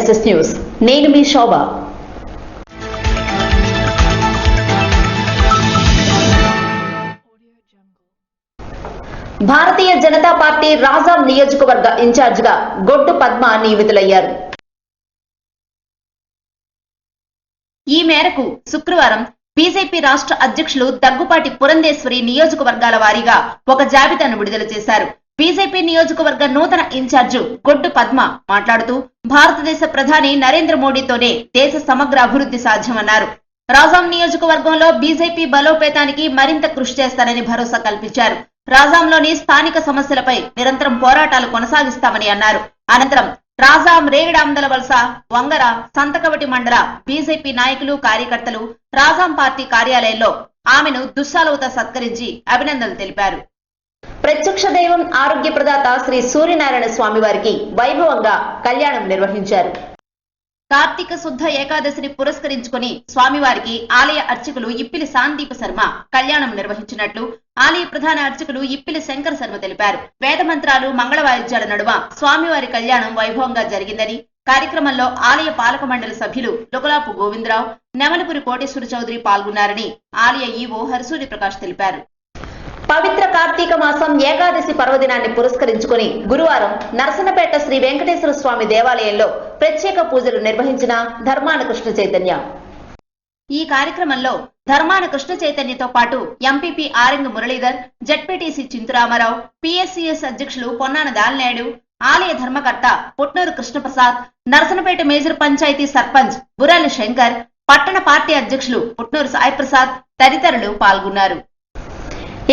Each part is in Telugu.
SS news. నేను మీ శోభ. భారతీయ జనతా పార్టీ రాజాం నియోజకవర్గ ఇన్ఛార్జిగా గొడ్డు పద్మ నియమితులయ్యారు. ఈ మేరకు శుక్రవారం బీజేపీ రాష్ట్ర అధ్యక్షులు దగ్గుపాటి పురంధేశ్వరి నియోజకవర్గాల వారీగా ఒక జాబితాను విడుదల చేశారు. బీజేపీ నియోజకవర్గ నూతన ఇన్ఛార్జి గొడ్డు పద్మ మాట్లాడుతూ భారతదేశ ప్రధాని నరేంద్ర మోడీతోనే దేశ సమగ్ర అభివృద్ధి సాధ్యమన్నారు. రాజాం నియోజకవర్గంలో బీజేపీ బలోపేతానికి మరింత కృషి చేస్తారని భరోసా కల్పించారు. రాజాంలోని స్థానిక సమస్యలపై నిరంతరం పోరాటాలు కొనసాగిస్తామని అన్నారు. అనంతరం రాజాం, రేగడాందల వలస, వంగర, సంతకవటి మండల బీజేపీ నాయకులు, కార్యకర్తలు రాజాం పార్టీ కార్యాలయంలో ఆమెను దుస్సాలువతో సత్కరించి అభినందనలు తెలిపారు. ప్రత్యక్ష దైవం ఆరోగ్య ప్రదాత శ్రీ సూర్యనారాయణ స్వామి వారికి వైభవంగా కళ్యాణం నిర్వహించారు. కార్తీక శుద్ధ ఏకాదశిని పురస్కరించుకుని స్వామివారికి ఆలయ అర్చకులు ఇప్పిలి శాందీప శర్మ కళ్యాణం నిర్వహించినట్లు ఆలయ ప్రధాన అర్చకులు ఇప్పిలి శంకర శర్మ తెలిపారు. వేద మంత్రాలు, మంగళ వాయిద్యాల నడుమ స్వామివారి కళ్యాణం వైభవంగా జరిగిందని, కార్యక్రమంలో ఆలయ పాలక మండలి సభ్యులు లుకలాపు గోవిందరావు, నెమలపురి కోటేశ్వర చౌదరి పాల్గొన్నారని ఆలయ ఈవో హరిసూరి ప్రకాష్ తెలిపారు. పవిత్ర కార్తీక మాసం ఏకాదశి పర్వదినాన్ని పురస్కరించుకుని గురువారం నరసన్నపేట శ్రీ వెంకటేశ్వర స్వామి దేవాలయంలో ప్రత్యేక పూజలు నిర్వహించిన ధర్మాన కృష్ణ చైతన్య. ఈ కార్యక్రమంలో ధర్మాన కృష్ణ చైతన్యతో పాటు ఎంపీపీ ఆరింగ మురళీధర్, జెడ్పీటీసీ చింతురామారావు, పిఎస్సిఎస్ అధ్యక్షులు పొన్నాన దాల్నాయుడు, ఆలయ ధర్మకర్త పుట్నూరు కృష్ణప్రసాద్, నరసన్నపేట మేజర్ పంచాయతీ సర్పంచ్ బురాలి శంకర్, పట్టణ పార్టీ అధ్యక్షులు పుట్నూరు సాయిప్రసాద్ తదితరులు పాల్గొన్నారు.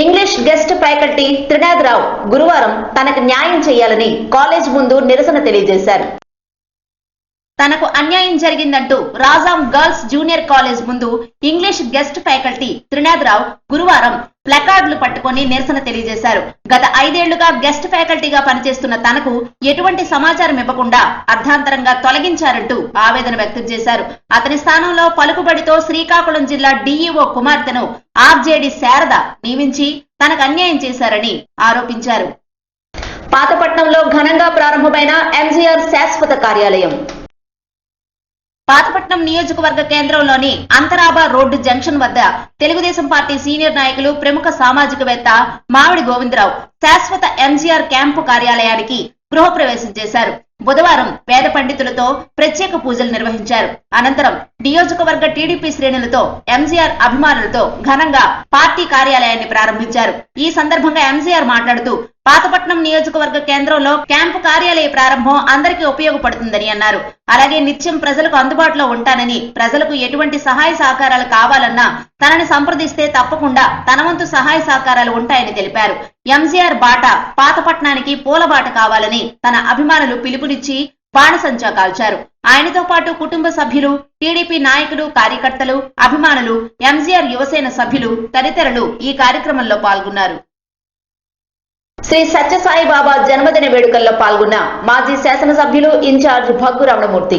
ఇంగ్లీష్ గెస్ట్ ఫ్యాకల్టీ త్రినాథరావు గురువారం తనకు న్యాయం చేయాలని కాలేజ్ ముందు నిరసన తెలియజేశారు. తనకు అన్యాయం జరిగిందంటూ రాజాం గర్ల్స్ జూనియర్ కాలేజ్ ముందు ఇంగ్లీష్ గెస్ట్ ఫ్యాకల్టీ త్రినాథరావు గురువారం ప్లకార్డులు పట్టుకుని నిరసన తెలియజేశారు. గత 5 ఏళ్లుగా గెస్ట్ ఫ్యాకల్టీగా పనిచేస్తున్న తనకు ఎటువంటి సమాచారం ఇవ్వకుండా అర్ధాంతరంగా తొలగించారంటూ ఆవేదన వ్యక్తం చేశారు. అతని స్థానంలో పలుకుబడితో శ్రీకాకుళం జిల్లా డీఈఓ కుమార్తెను ఆర్జేడీ శారద నియమించి తనకు అన్యాయం చేశారని ఆరోపించారు. పాతపట్నంలో ఘనంగా ప్రారంభమైన ఎంజీఆర్ శాశ్వత కార్యాలయం. పాతపట్నం నియోజకవర్గ కేంద్రంలోని అంతరాబా రోడ్డు జంక్షన్ వద్ద తెలుగుదేశం పార్టీ సీనియర్ నాయకులు, ప్రముఖ సామాజికవేత్త మామిడి గోవిందరావు శాశ్వత ఎంజీఆర్ క్యాంపు కార్యాలయానికి గృహప్రవేశం చేశారు. బుధవారం వేద పండితులతో ప్రత్యేక పూజలు నిర్వహించారు. అనంతరం నియోజకవర్గ టీడీపీ శ్రేణులతో, ఎంజీఆర్ అభిమానులతో ఘనంగా పార్టీ కార్యాలయాన్ని ప్రారంభించారు. ఈ సందర్భంగా ఎంజీఆర్ మాట్లాడుతూ పాతపట్నం నియోజకవర్గ కేంద్రంలో క్యాంపు కార్యాలయ ప్రారంభం అందరికీ ఉపయోగపడుతుందని అన్నారు. అలాగే నిత్యం ప్రజలకు అందుబాటులో ఉంటానని, ప్రజలకు ఎటువంటి సహాయ సహకారాలు కావాలన్నా తనని సంప్రదిస్తే తప్పకుండా తన వంతు సహాయ సహకారాలు ఉంటాయని తెలిపారు. ఎంజీఆర్ బాట పాతపట్నానికి పూలబాట కావాలని తన అభిమానులు పిలుపునిచ్చి బాణసంచా కాల్చారు. ఆయనతో పాటు కుటుంబ సభ్యులు, టీడీపీ నాయకులు, కార్యకర్తలు, అభిమానులు, ఎంజీఆర్ యువసేన సభ్యులు తదితరులు ఈ కార్యక్రమంలో పాల్గొన్నారు. శ్రీ సత్యసాయిబాబా జన్మదిన వేడుకల్లో పాల్గొన్న మాజీ శాసనసభ్యులు, ఇన్ఛార్జ్ భగ్గు రమణమూర్తి.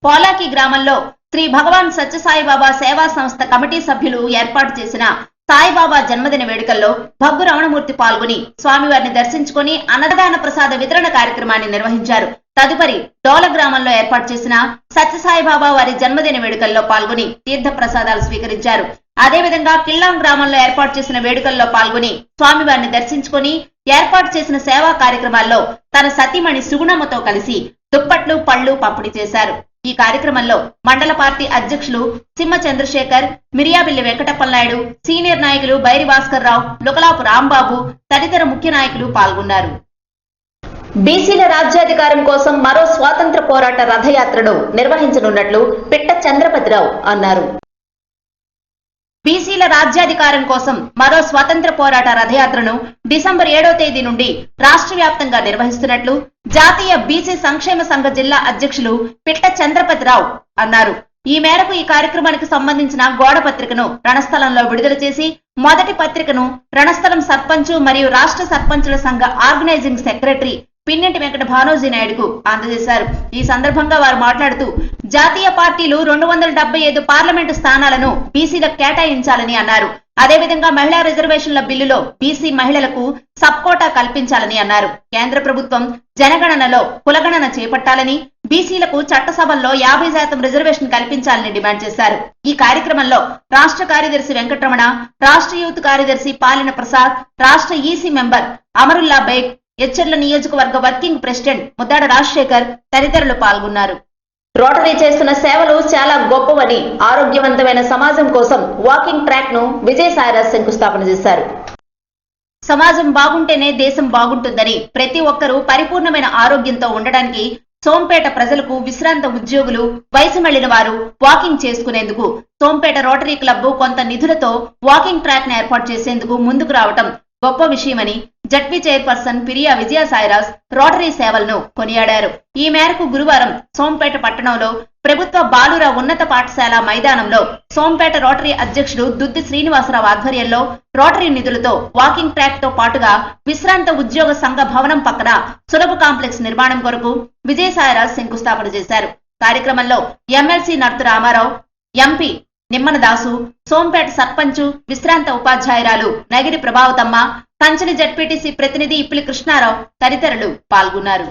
పోలాకి గ్రామంలో శ్రీ భగవాన్ సత్యసాయిబాబా సేవా సంస్థ కమిటీ సభ్యులు ఏర్పాటు చేసిన సాయిబాబా జన్మదిన వేడుకల్లో భగ్గు రమణమూర్తి పాల్గొని స్వామివారిని దర్శించుకుని అన్నదాన ప్రసాద వితరణ కార్యక్రమాన్ని నిర్వహించారు. తదుపరి డోల గ్రామంలో ఏర్పాటు చేసిన సత్యసాయిబాబా వారి జన్మదిన వేడుకల్లో పాల్గొని తీర్థ ప్రసాదాలు స్వీకరించారు. అదేవిధంగా కిల్లాం గ్రామంలో ఏర్పాటు చేసిన వేడుకల్లో పాల్గొని స్వామివారిని దర్శించుకుని ఏర్పాటు చేసిన సేవా కార్యక్రమాల్లో తన సతీమణి సుగుణమ్మతో కలిసి దుప్పట్లు, పళ్లు పంపిణీ చేశారు. ఈ కార్యక్రమంలో మండల పార్టీ అధ్యక్షులు సింహ చంద్రశేఖర్, మిరియాబిల్లి వెంకటప్పలనాయుడు, సీనియర్ నాయకులు బైరి భాస్కర్ రావు, లుకలాపు రాంబాబు తదితర ముఖ్య నాయకులు పాల్గొన్నారు. బీసీల రాజ్యాధికారం కోసం మరో స్వాతంత్ర పోరాట రథయాత్రను నిర్వహించనున్నట్లు పిట్ట చంద్రపతిరావు అన్నారు. బీసీల రాజ్యాధికారం కోసం మరో స్వతంత్ర పోరాట రథయాత్రను డిసెంబర్ 7వ తేదీ నుండి రాష్ట్ర వ్యాప్తంగా నిర్వహిస్తున్నట్లు జాతీయ బీసీ సంక్షేమ సంఘ జిల్లా అధ్యక్షులు పిట్ట చంద్రపతిరావు అన్నారు. ఈ మేరకు ఈ కార్యక్రమానికి సంబంధించిన గోడ పత్రికను రణస్థలంలో విడుదల చేసి మొదటి పత్రికను రణస్థలం సర్పంచ్ మరియు రాష్ట్ర సర్పంచుల సంఘ ఆర్గనైజింగ్ సెక్రటరీ పిన్నెటి వెంకట భానోజీ నాయుడుకు అందజేశారు. ఈ సందర్భంగా వారు మాట్లాడుతూ జాతీయ పార్టీలు 275 పార్లమెంటు స్థానాలను బీసీలకు కేటాయించాలని అన్నారు. అదేవిధంగా మహిళా రిజర్వేషన్ల బిల్లులో బీసీ మహిళలకు సబ్ కోటా కల్పించాలని అన్నారు. కేంద్ర ప్రభుత్వం జనగణనలో కులగణన చేపట్టాలని, బీసీలకు చట్టసభల్లో 50% రిజర్వేషన్ కల్పించాలని డిమాండ్ చేశారు. ఈ కార్యక్రమంలో రాష్ట్ర కార్యదర్శి వెంకటరమణ, రాష్ట్ర యూత్ కార్యదర్శి పాలిన ప్రసాద్, రాష్ట్ర ఈసీ మెంబర్ అమరుల్లా బేగ్, ఎచ్చర్ల నియోజకవర్గ వర్కింగ్ ప్రెసిడెంట్ ముద్దాడ రాజశేఖర్ తదితరులు పాల్గొన్నారు. రోటరీ చేస్తున్న సేవలు చాలా గొప్పవని, ఆరోగ్యవంతమైన సమాజం కోసం వాకింగ్ ట్రాక్ ను విజయసాయిరాజ్ శంకుస్థాపన చేశారు. సమాజం బాగుంటేనే దేశం బాగుంటుందని, ప్రతి ఒక్కరూ పరిపూర్ణమైన ఆరోగ్యంతో ఉండడానికి సోంపేట ప్రజలకు విశ్రాంత ఉద్యోగులు, వయసు మళ్లిన వారు వాకింగ్ చేసుకునేందుకు సోంపేట రోటరీ క్లబ్ కొంత నిధులతో వాకింగ్ ట్రాక్ ను ఏర్పాటు చేసేందుకు ముందుకు రావటం గొప్ప విషయమని ZP chairperson Piriya Vijayasairaj rotary సేవలను కొనియాడారు. ఈ మేరకు గురువారం సోంపేట పట్టణంలో ప్రభుత్వ బాలుర ఉన్నత పాఠశాల మైదానంలో సోంపేట రోటరీ అధ్యక్షుడు దుద్ది శ్రీనివాసరావు ఆధ్వర్యంలో రోటరీ నిధులతో వాకింగ్ ట్రాక్ తో పాటుగా విశ్రాంత ఉద్యోగ సంఘ భవనం పక్కన సులభ కాంప్లెక్స్ నిర్మాణం కొరకు విజయసాయిరాజ్ శంకుస్థాపన చేశారు. కార్యక్రమంలో ఎమ్మెల్సీ నర్తు రామారావు, ఎంపీ నిమ్మన దాసు, సోంపేట సర్పంచు, విశ్రాంత ఉపాధ్యాయురాలు నగిరి ప్రభావతమ్మ, కంచని జడ్పీటీసీ ప్రతినిధి ఇప్పిలి కృష్ణారావు తదితరులు పాల్గొన్నారు.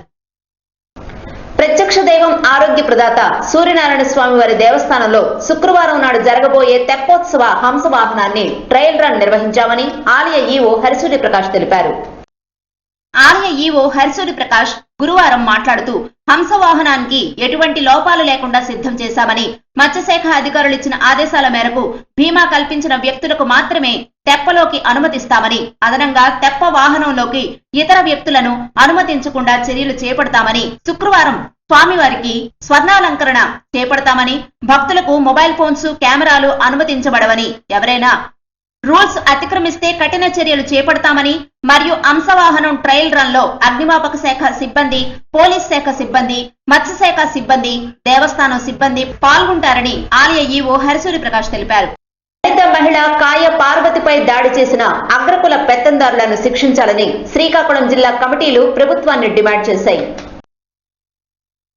ప్రత్యక్ష దైవం ఆరోగ్య ప్రదాత సూర్యనారాయణ స్వామి వారి దేవస్థానంలో శుక్రవారం నాడు జరగబోయే తెప్పోత్సవ హంస వాహనాన్ని ట్రయల్ రన్ నిర్వహించామని ఆలయ ఈవో హరిసూర్య ప్రకాష్ తెలిపారు. ఆలయ ఈవో హరిసూర్య ప్రకాష్ గురువారం మాట్లాడుతూ హంస వాహనానికి ఎటువంటి లోపాలు లేకుండా సిద్ధం చేశామని, మత్స్యశాఖ అధికారులు ఇచ్చిన ఆదేశాల మేరకు బీమా కల్పించిన వ్యక్తులకు మాత్రమే తెప్పలోకి అనుమతిస్తామని, అదనంగా తెప్ప వాహనంలోకి ఇతర వ్యక్తులను అనుమతించకుండా చర్యలు చేపడతామని, శుక్రవారం స్వామివారికి స్వర్ణాలంకరణ చేపడతామని, భక్తులకు మొబైల్ ఫోన్స్, కెమెరాలు అనుమతించబడవని, ఎవరైనా రూల్స్ అతిక్రమిస్తే కఠిన చర్యలు చేపడతామని, మరియు అంశవాహనం ట్రయల్ రన్ లో అగ్నిమాపక శాఖ సిబ్బంది, పోలీస్ శాఖ సిబ్బంది, మత్స్యశాఖ సిబ్బంది, దేవస్థానం సిబ్బంది పాల్గొంటారని ఆలయ ఈవో హరిసూరి ప్రకాష్ తెలిపారు. దళిత మహిళ కాయ పార్వతిపై దాడి చేసిన అగ్రకుల పెత్తందారులను శిక్షించాలని శ్రీకాకుళం జిల్లా కమిటీలు ప్రభుత్వాన్ని డిమాండ్ చేశాయి.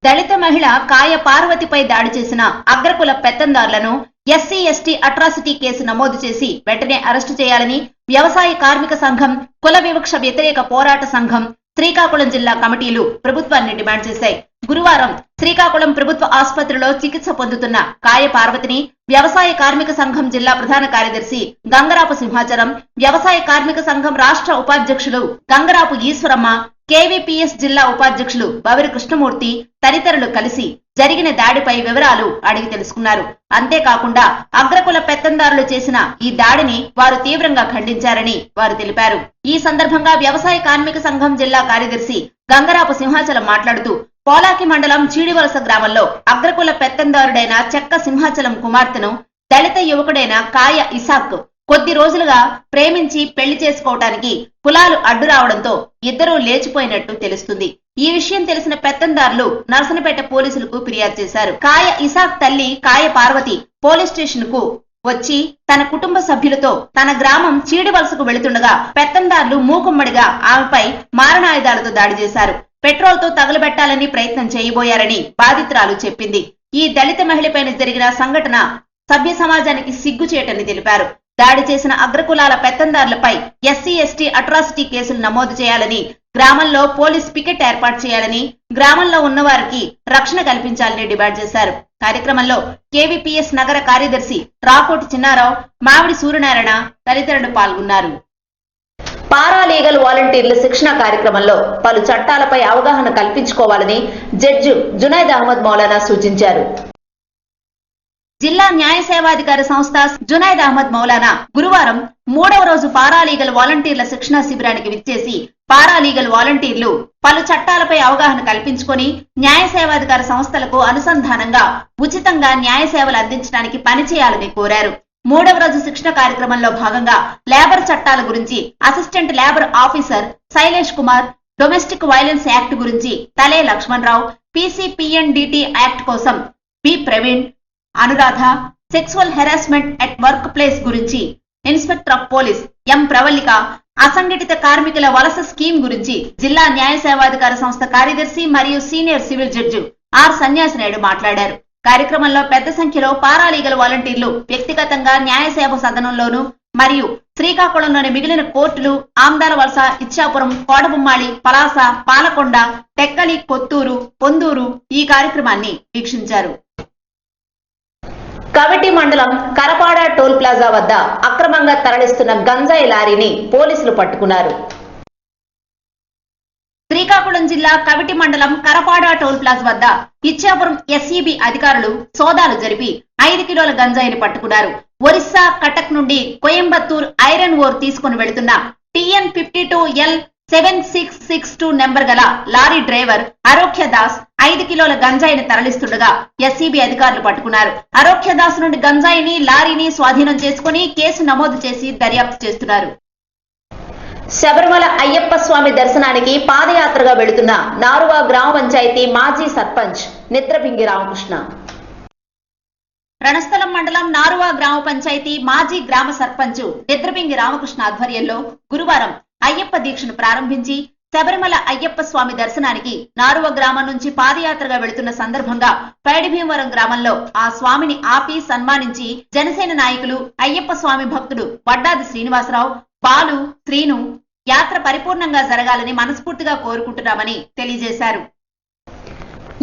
దళిత మహిళ కాయ పార్వతిపై దాడి చేసిన అగ్రకుల పెత్తందారులను ఎస్సీ ఎస్టీ అట్రాసిటీ కేసు నమోదు చేసి వెంటనే అరెస్టు చేయాలని వ్యవసాయ కార్మిక సంఘం, కుల వివక్ష వ్యతిరేక పోరాట సంఘం, శ్రీకాకుళం జిల్లా కమిటీలు ప్రభుత్వాన్ని డిమాండ్ చేశాయి. గురువారం శ్రీకాకుళం ప్రభుత్వ ఆసుపత్రిలో చికిత్స పొందుతున్న కాయ పార్వతిని వ్యవసాయ కార్మిక సంఘం జిల్లా ప్రధాన కార్యదర్శి గంగరాపు సింహాచలం, వ్యవసాయ కార్మిక సంఘం రాష్ట్ర ఉపాధ్యక్షులు గంగరాపు ఈశ్వరమ్మ, కేవీపీఎస్ జిల్లా ఉపాధ్యక్షులు బవిరి కృష్ణమూర్తి తదితరులు కలిసి జరిగిన దాడిపై వివరాలు అడిగి తెలుసుకున్నారు. అంతేకాకుండా అగ్రకుల పెత్తందారులు చేసిన ఈ దాడిని వారు తీవ్రంగా ఖండించారని వారు తెలిపారు. ఈ సందర్భంగా వ్యవసాయ కార్మిక సంఘం జిల్లా కార్యదర్శి గంగరాపు సింహాచలం మాట్లాడుతూ, పోలాకి మండలం చీడివలస గ్రామంలో అగ్రకుల పెత్తందారుడైన చెక్క సింహాచలం కుమార్తెను దళిత యువకుడైన కాయ ఇసాక్ కొద్ది రోజులుగా ప్రేమించి పెళ్లి చేసుకోవటానికి కులాలు అడ్డు రావడంతో ఇద్దరూ లేచిపోయినట్టు తెలుస్తుంది. ఈ విషయం తెలిసిన పెత్తందారులు నర్సనపేట పోలీసులకు ఫిర్యాదు చేశారు. కాయ ఇసాక్ తల్లి కాయ పార్వతి పోలీస్ స్టేషన్ కు వచ్చి తన కుటుంబ సభ్యులతో తన గ్రామం చీడివలసకు వెళుతుండగా పెత్తందారులు మూకుమ్మడిగా ఆమెపై మారణాయుధాలతో దాడి చేశారు. పెట్రోల్ తో తగలబెట్టాలని ప్రయత్నం చేయబోయారని బాధితురాలు చెప్పింది. ఈ దళిత మహిళపైన జరిగిన సంఘటన సభ్య సమాజానికి సిగ్గుచేటని తెలిపారు. దాడి చేసిన అగ్రకులాల పెత్తందారులపై ఎస్సీ ఎస్టీ అట్రాసిటీ కేసులు నమోదు చేయాలని, గ్రామంలో పోలీస్ పికెట్ ఏర్పాటు చేయాలని, గ్రామంలో ఉన్నవారికి రక్షణ కల్పించాలని డిమాండ్ చేశారు. కార్యక్రమంలో కేవీపీఎస్ నగర కార్యదర్శి రాకోటి చిన్నారావు, మామిడి సూర్యనారాయణ తదితరులు పాల్గొన్నారు. పారాలీగల్ వాలంటీర్ల శిక్షణ కార్యక్రమంలో పలు చట్టాలపై అవగాహన కల్పించుకోవాలని జడ్జి జునైద్ అహ్మద్ మౌలానా సూచించారు. జిల్లా న్యాయ సేవాధికార సంస్థ జునైద్ అహ్మద్ మౌలానా గురువారం 3వ రోజు పారాలీగల్ వాలంటీర్ల శిక్షణ శిబిరానికి విచ్చేసి పారాలీగల్ వాలంటీర్లు పలు చట్టాలపై అవగాహన కల్పించుకొని న్యాయ సేవాధికార సంస్థలకు అనుసంధానంగా ఉచితంగా న్యాయ సేవలు అందించడానికి పనిచేయాలని కోరారు. 3వ రోజు శిక్షణ కార్యక్రమంలో భాగంగా లేబర్ చట్టాల గురించి assistant labour officer Shailesh Kumar, domestic violence act గురించి తలే లక్ష్మణరావు, పీసీపీఎన్డీటీ యాక్ట్ కోసం B Praveen, Anuradha, sexual harassment at workplace గురించి inspector of police M Pravallika, అసంఘటిత కార్మికుల వలస స్కీమ్ గురించి జిల్లా న్యాయ సేవాధికార సంస్థ కార్యదర్శి మరియు సీనియర్ సివిల్ జడ్జి ఆర్ సన్యాసి నాయుడు మాట్లాడారు. కార్యక్రమంలో పెద్ద సంఖ్యలో పారాలీగల్ వాలంటీర్లు వ్యక్తిగతంగా న్యాయ సేవ సదనంలోను మరియు శ్రీకాకుళంలోని మిగిలిన కోర్టులు ఆమ్దాలవలస, ఇచ్చాపురం, కోడబొమ్మాళి, పలాస, పాలకొండ, టెక్కలి, కొత్తూరు, పొందూరు ఈ కార్యక్రమాన్ని వీక్షించారు. కవిటి మండలం కరపాడ టోల్ ప్లాజా వద్ద అక్రమంగా తరలిస్తున్న గంజాయి లారీని పోలీసులు పట్టుకున్నారు. శ్రీకాకుళం జిల్లా కవిటి మండలం కరపాడ టోల్ ప్లాజా వద్ద ఇచ్చాపురం ఎస్ఈబి అధికారులు సోదాలు జరిపి 5 కిలోల గంజాయిని పట్టుకున్నారు. ఒరిస్సా కటక్ నుండి కోయంబత్తూర్ ఐరన్ ఓర్ తీసుకుని వెళుతున్న TN 52L 7662 నెంబర్ గల లారీ డ్రైవర్ అరోఖ్య దాస్ 5 కిలోల గంజాయిని తరలిస్తుండగా ఎస్ఈబి అధికారులు పట్టుకున్నారు. అరోఖ్య దాస్ నుండి గంజాయిని, లారీని స్వాధీనం చేసుకుని కేసు నమోదు చేసి దర్యాప్తు చేస్తున్నారు. శబరిమల అయ్యప్ప స్వామి దర్శనానికి పాదయాత్రగా వెళుతున్న నారువా గ్రామ పంచాయతీ మాజీ సర్పంచ్ నిత్రపింగి రామకృష్ణ. రణస్థలం మండలం నారువా గ్రామ పంచాయతీ మాజీ గ్రామ సర్పంచ్ నిత్రపింగి రామకృష్ణ ఆధ్వర్యంలో గురువారం అయ్యప్ప దీక్షను ప్రారంభించి శబరిమల అయ్యప్ప స్వామి దర్శనానికి నారువ గ్రామం నుంచి పాదయాత్రగా వెళుతున్న సందర్భంగా పైడిభీమవరం గ్రామంలో ఆ స్వామిని ఆపి సన్మానించి జనసేన నాయకులు, అయ్యప్ప స్వామి భక్తుడు వడ్డాది శ్రీనివాసరావు, బాలు, శ్రీను యాత్ర పరిపూర్ణంగా జరగాలని మనస్ఫూర్తిగా కోరుకుంటున్నామని తెలియజేశారు.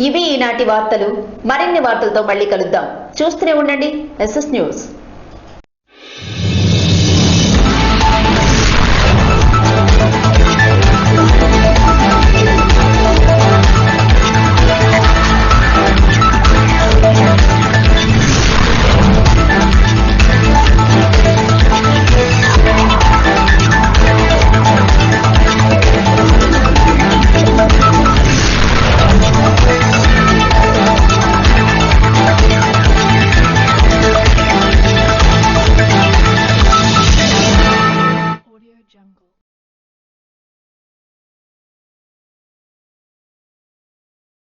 ఇవి ఈనాటి వార్తలు. మరిన్ని వార్తలతో మళ్ళీ కలుద్దాం. చూస్తూనే ఉండండి SS న్యూస్.